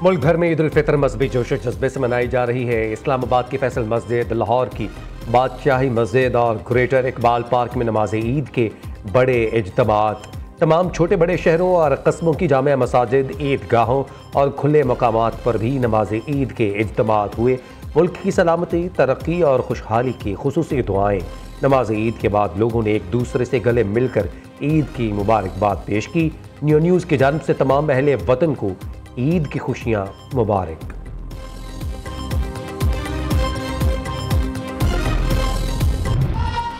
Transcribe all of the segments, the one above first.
मुल्क भर में ईद उल फितर मजहबी जोश जज्बे से मनाई जा रही है। इस्लामाबाद की फैसल मस्जिद, लाहौर की बादशाही मस्जिद और ग्रेटर इकबाल पार्क में नमाज ईद के बड़े इज्तमात। तमाम छोटे बड़े शहरों और कस्बों की जामिया मसाजिद, ईदगाहों और खुले मकामात पर भी नमाज ईद के इज्तमात हुए। मुल्क की सलामती, तरक्की और खुशहाली की खुसूसी दुआएं। नमाज ईद के बाद लोगों ने एक दूसरे से गले मिलकर ईद की मुबारकबाद पेश की। न्यूज़ की जानिब से तमाम अहले वतन को ईद की खुशियां मुबारक।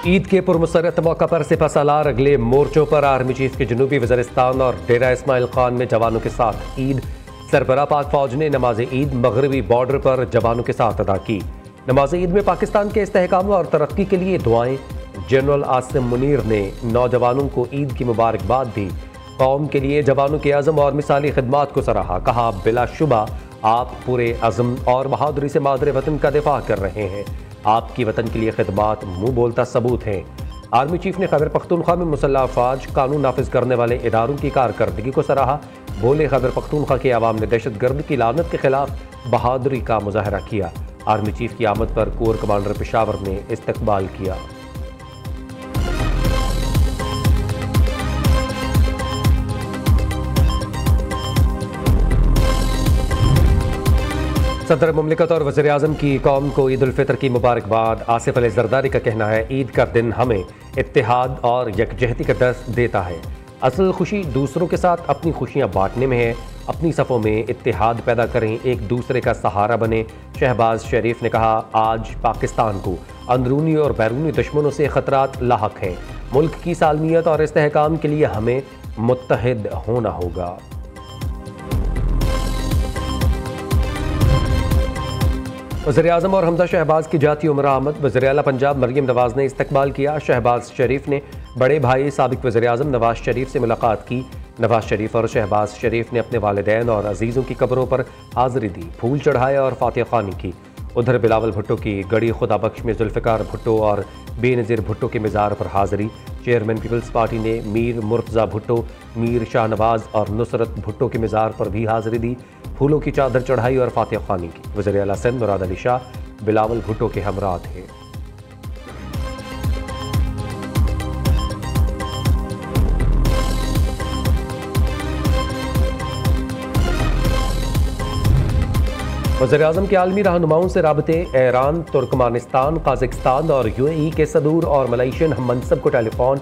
ईद के पुरमसरत मौका पर सिपहसालार अगले मोर्चों पर आर्मी चीफ के जनूबी वज़ीरिस्तान और डेरा इस्माइल खान में जवानों के साथ ईद। सरबराह पाक फौज ने नमाज ईद मगरबी बॉर्डर पर जवानों के साथ अदा की। नमाज ईद में पाकिस्तान के इस्तेहकाम और तरक्की के लिए दुआएं। जनरल आसिम मुनीर ने नौजवानों को ईद की मुबारकबाद दी। कौम के लिए जवानों के अज़म और मिसाली खिदमात को सराहा। कहा, बिलाशुबा आप पूरे अज़म और बहादुरी से मादरे वतन का दिफा कर रहे हैं। आपकी वतन के लिए खिदमात मुंह बोलता सबूत हैं। आर्मी चीफ ने खैबर पख्तूनख्वा में मुसल्लह अफवाज, कानून नाफिज करने वाले इदारों की कारकर्दगी को सराहा। बोले, खैबर पख्तूनख्वा के अवाम ने दहशत गर्द की लानत के खिलाफ बहादुरी का मुजाहरा किया। आर्मी चीफ की आमद पर कोर कमांडर पेशावर ने इस्तकबाल किया। सदर मुमलिकत और वज़ीर आज़म की कौम को ईद उल फितर की मुबारकबाद। आसिफ अली ज़रदारी का कहना है, ईद का दिन हमें इत्तेहाद और यकजहती का दर्स देता है। असल खुशी दूसरों के साथ अपनी खुशियाँ बांटने में है। अपनी सफ़ों में इत्तेहाद पैदा करें, एक दूसरे का सहारा बने। शहबाज शरीफ ने कहा, आज पाकिस्तान को अंदरूनी और बैरूनी दुश्मनों से ख़तरात लाहक हैं। मुल्क की सालमियत और इस्तेहकाम के लिए हमें मुत्तहिद होना होगा। वज़ीर आज़म और हमजा शहबाज की जाती उमर आमद। वज़ीर आला पंजाब मरियम नवाज़ ने इस्तकबाल किया। शहबाज शरीफ ने बड़े भाई साबिक़ वज़ीर आज़म नवाज शरीफ से मुलाकात की। नवाज शरीफ और शहबाज शरीफ ने अपने वालिदैन और अजीज़ों की कब्रों पर हाज़िरी दी, फूल चढ़ाए और फातिहा ख़्वानी की। उधर बिलावल भुट्टो की गड़ी खुदा बख्श में जुल्फ़िकार भुट्टो और बेनज़ीर भुट्टो के मज़ार पर हाज़िरी। चेयरमैन पीपल्स पार्टी ने मीर मुर्तज़ा भुट्टो, मीर शाहनवाज और नुसरत भुट्टो के मज़ार पर भी हाज़िरी दी, फूलों की चादर चढ़ाई और फातिहा ख़्वानी की। वज़ीर आला सिंध मुराद अली शाह बिलावल भुट्टो के हमरा थे। वज़ीर आज़म के आलमी रहनुमाओं से राबते। ईरान, तुर्कमानिस्तान, काज़ाकिस्तान और UAE के सदूर और मलेशियन हम मनसब को टेलीफोन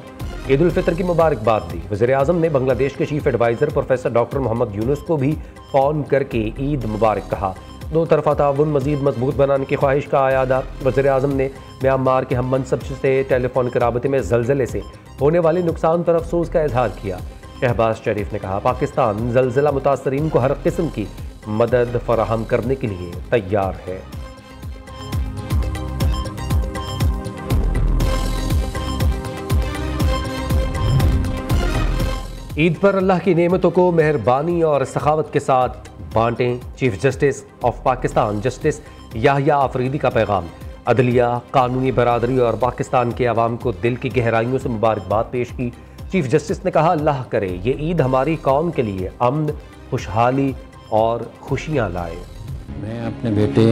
ईद उल फितर की मुबारकबाद दी। वज़ीर आज़म ने बांग्लादेश के chief adviser professor doctor Mohammad Yunus को भी फ़ोन करके ईद मुबारक कहा। दो तरफ़ा ताउन मज़ीद मजबूत बनाने की ख्वाहिश का आयादा। वज़ीर आज़म ने म्यांमार के हम मनसब से टेलीफोन के राबते में ज़लज़ले से होने वाले नुकसान पर अफसोस का इजहार किया। शहबाज शरीफ ने कहा, पाकिस्तान ज़लज़ला मुतासरीन को हर किस्म की मदद फराहम करने के लिए तैयार है। ईद पर अल्लाह की नेमतों को मेहरबानी और सखावत के साथ बांटें। Chief justice of Pakistan justice Yahya Afridi का पैगाम। अदलिया, कानूनी बरादरी और पाकिस्तान के अवाम को दिल की गहराइयों से मुबारकबाद पेश की। चीफ जस्टिस ने कहा, अल्लाह करे ये ईद हमारी कौम के लिए अमन, खुशहाली और खुशियाँ लाए। मैं अपने बेटे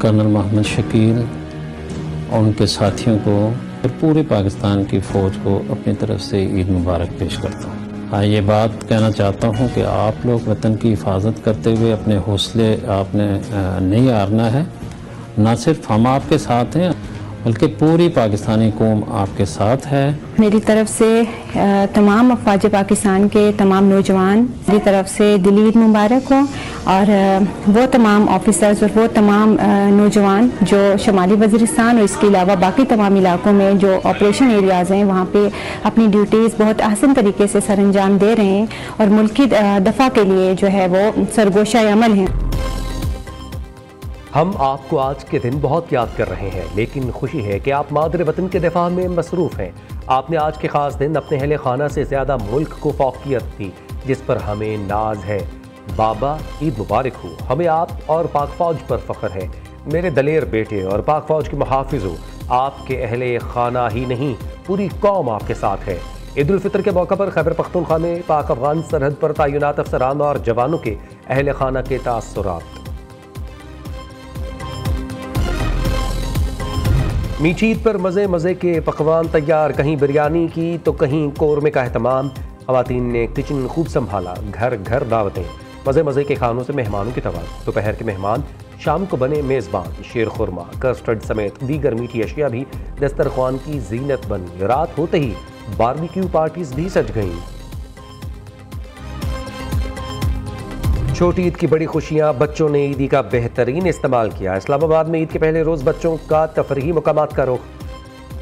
कर्नल मोहम्मद शकील और उनके साथियों को और पूरे पाकिस्तान की फ़ौज को अपनी तरफ से ईद मुबारक पेश करता हूँ। हाँ, ये बात कहना चाहता हूँ कि आप लोग वतन की हिफाजत करते हुए अपने हौसले आपने नहीं हारना है। न सिर्फ हम आपके साथ हैं बल्कि पूरी पाकिस्तानी कौम आपके साथ है। मेरी तरफ से तमाम अफवाज पाकिस्तान के तमाम नौजवान, मेरी तरफ से दिल ईद मुबारक हो। और वो तमाम ऑफिसर्स और वो तमाम नौजवान जो शुमाली वज़ीरिस्तान और इसके अलावा बाकी तमाम इलाकों में जो ऑपरेशन एरियाज़ हैं वहाँ पे अपनी ड्यूटीज़ बहुत आसान तरीके से सर अंजाम दे रहे हैं और मुल्क की दफ़ा के लिए जो है वो सरगोशा अमल हैं। हम आपको आज के दिन बहुत याद कर रहे हैं, लेकिन खुशी है कि आप मादरे वतन के दिफा में मसरूफ़ हैं। आपने आज के ख़ास दिन अपने अहले खाना से ज़्यादा मुल्क को फ़ौक़ियत दी, जिस पर हमें नाज है। बाबा, ईद मुबारक हो। हमें आप और पाक फ़ौज पर फ़ख्र है। मेरे दलेर बेटे और पाक फ़ौज के मुहाफ़िज़ों, आपके अहले खाना ही नहीं पूरी कौम आपके साथ है। ईद उल फितर के मौका पर खैबर पख्तूनख्वा में पाक अफगान सरहद पर तैनात अफसरान और जवानों के अहल खाना के तासुरात। मीठी ईद पर मज़े मज़े के पकवान तैयार, कहीं बिरयानी की तो कहीं कौरमे का एहतमाम। ख़वातीन ने किचन खूब संभाला, घर घर दावतें, मज़े मज़े के खानों से मेहमानों की तवाज़। दोपहर के मेहमान, शाम को बने मेज़बान। शीर खुरमा, कस्टर्ड समेत दीगर मीठी अशिया भी दस्तरख्वान की जीनत बनी। रात होते ही बारबेक्यू पार्टीज भी सज गईं। छोटी ईद की बड़ी खुशियां, बच्चों ने ईदी का बेहतरीन इस्तेमाल किया। इस्लामाबाद में ईद के पहले रोज बच्चों का तफरीही मुकामात का रुख।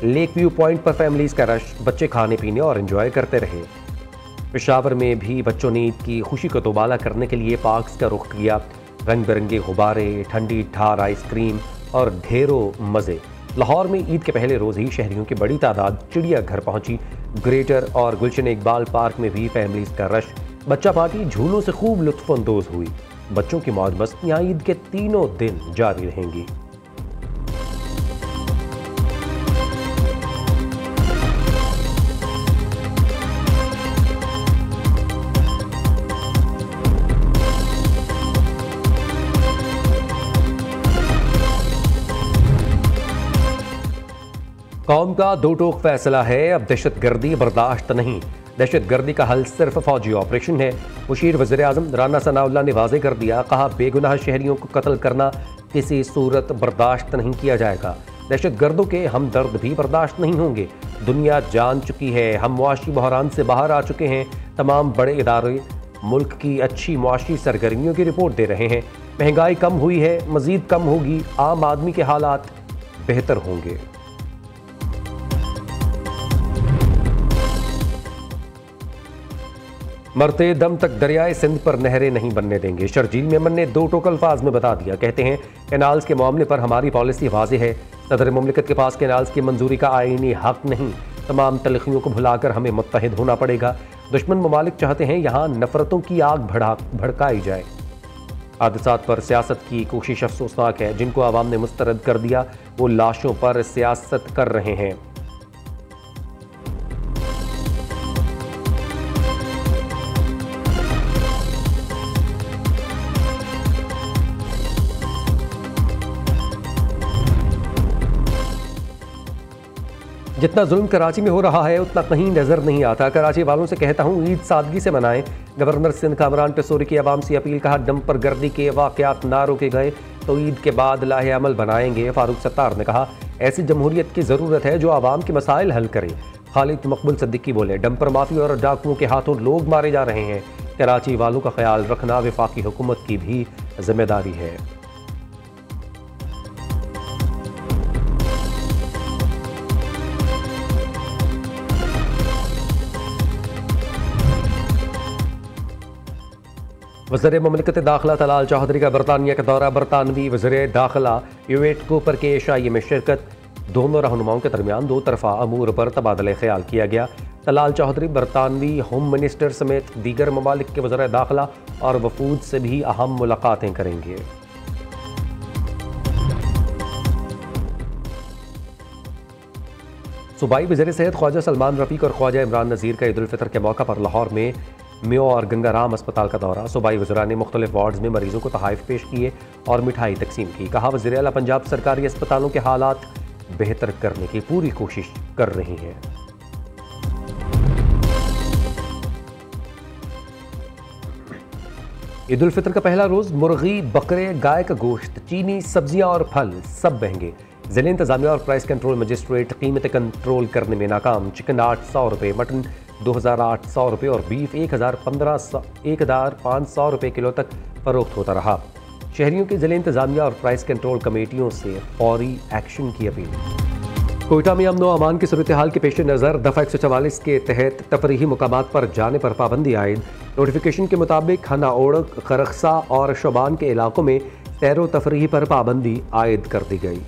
लेक व्यू पॉइंट पर फैमिलीज का रश, बच्चे खाने पीने और एंजॉय करते रहे। पेशावर में भी बच्चों ने ईद की खुशी को दोबाला करने के लिए पार्क्स का रुख किया। रंग बिरंगे गुब्बारे, ठंडी ठार आइसक्रीम और ढेरों मज़े। लाहौर में ईद के पहले रोज़ ही शहरियों की बड़ी तादाद चिड़ियाघर पहुंची। ग्रेटर और गुलशन इकबाल पार्क में भी फैमिलीज का रश। बच्चा पार्टी झूलों से खूब लुत्फानंदोज हुई। बच्चों की मौज मस्तियाँ ईद के तीनों दिन जारी रहेंगी। कौम का दो टोक फैसला है, अब दहशतगर्दी बर्दाश्त नहीं। दहशतगर्दी का हल सिर्फ फौजी ऑपरेशन है। मुशीर वज़ीर-ए-आज़म राना सनाउल्लाह ने वाज़े कर दिया, कहा बेगुनाह शहरियों को कत्ल करना किसी सूरत बर्दाश्त नहीं किया जाएगा। दहशतगर्दों के हमदर्द भी बर्दाश्त नहीं होंगे। दुनिया जान चुकी है, हम मुआशी बहरान से बाहर आ चुके हैं। तमाम बड़े इदारे मुल्क की अच्छी मुआशी सरगर्मियों की रिपोर्ट दे रहे हैं। महंगाई कम हुई है, मज़ीद कम होगी। आम आदमी के हालात बेहतर होंगे। मरते दम तक दरियाए सिंध पर नहरें नहीं बनने देंगे। शर्जील मेमन ने दो टोक अल्फाज में बता दिया। कहते हैं कैनाल्स के मामले पर हमारी पॉलिसी वाज़े है। सदर मुमलिकत के पास कैनाल्स की मंजूरी का आईनी हक नहीं। तमाम तलखियों को भुलाकर हमें मुत्तहिद होना पड़ेगा। दुश्मन ममालिक चाहते हैं यहाँ नफरतों की आग भड़काई जाए। हादसात पर सियासत की कोशिश अफसोसनाक है। जिनको आवाम ने मुस्तरद कर दिया वो लाशों पर सियासत कर रहे हैं। जितना जुल्म कराची में हो रहा है उतना कहीं नजर नहीं आता। कराची वालों से कहता हूँ ईद सादगी से मनाएं। गवर्नर सिंध कामरान पेसोरी की आवाम से अपील, कहा डंपर गर्दी के वाकयात ना रोके गए तो ईद के बाद लाहे अमल बनाएंगे। फारूक सत्तार ने कहा ऐसी जमहूरियत की ज़रूरत है जो आवाम के मसाइल हल करे। खालिद मकबूल सिद्दीकी बोले डंपर माफी और डाकुओं के हाथों लोग मारे जा रहे हैं। कराची वालों का ख्याल रखना वफाकी हुकूमत की भी जिम्मेदारी है। वज़ीर मुमलिकत दाखिला तलाल चौधरी का बरतानिया का दौरा। बरतानवी वज़ीर दाखिला यूएट कोपर के एशियाई में शिरकत। दोनों रहनुमाओं के दरमियान दो तरफा अमूर पर तबादला ख्याल किया गया। तलाल चौधरी बरतानवी होम मिनिस्टर समेत दीगर ममालिक के वज़ीर दाखिला और वफूद से भी अहम मुलाकातें करेंगे। सूबाई वज़ीर सेहत ख्वाजा सलमान रफ़ीक और ख्वाजा इमरान नज़ीर का ईद उल फितर के मौका पर लाहौर में म्यो और गंगाराम अस्पताल का दौरा। सूबाई वज़रा ने मुख्तलिफ वार्ड्स में मरीजों को तोहफ़े पेश किए और मिठाई तकसीम की। कहा वज़ीर आला पंजाब सरकारी अस्पतालों के हालात बेहतर करने की पूरी कोशिश कर रही है। ईद उल फितर का पहला रोज मुर्गी, बकरे, गाय का गोश्त, चीनी, सब्जियां और फल सब महंगे। जिले इंतजामिया और प्राइस कंट्रोल मजिस्ट्रेट कीमतें कंट्रोल करने में नाकाम। चिकन 800 रुपये, मटन 2800 रुपये और बीफ 1500 रुपये किलो तक फरोख्त होता रहा। शहरियों के जिले इंतजामिया और प्राइस कंट्रोल कमेटियों से फौरी एक्शन की अपील। कोयटा में अमन व अमान की सूरत हाल के पेश नज़र दफ़ा 144 के तहत तफरीही मुकामात पर जाने पर पाबंदी आयद। नोटिफिकेशन के मुताबिक हना ओड़क, खरक्सा और शोबान के इलाकों में सैरो तफरीही पर पाबंदी आयद कर दी गई।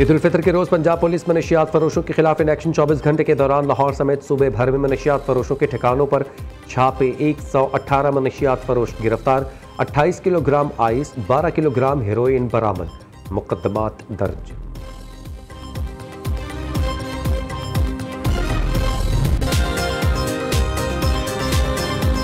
ईद उल फितर के रोज़ पंजाब पुलिस मनशियात फरोशों के खिलाफ इन एक्शन 24 घंटे के दौरान लाहौर समेत सूबे भर में मनशियात फरोशों के ठिकानों पर छापे। 118 मनशियात फरोश गिरफ्तार। 28 किलोग्राम आइस, 12 किलोग्राम हेरोइन बरामद। मुकदमात दर्ज।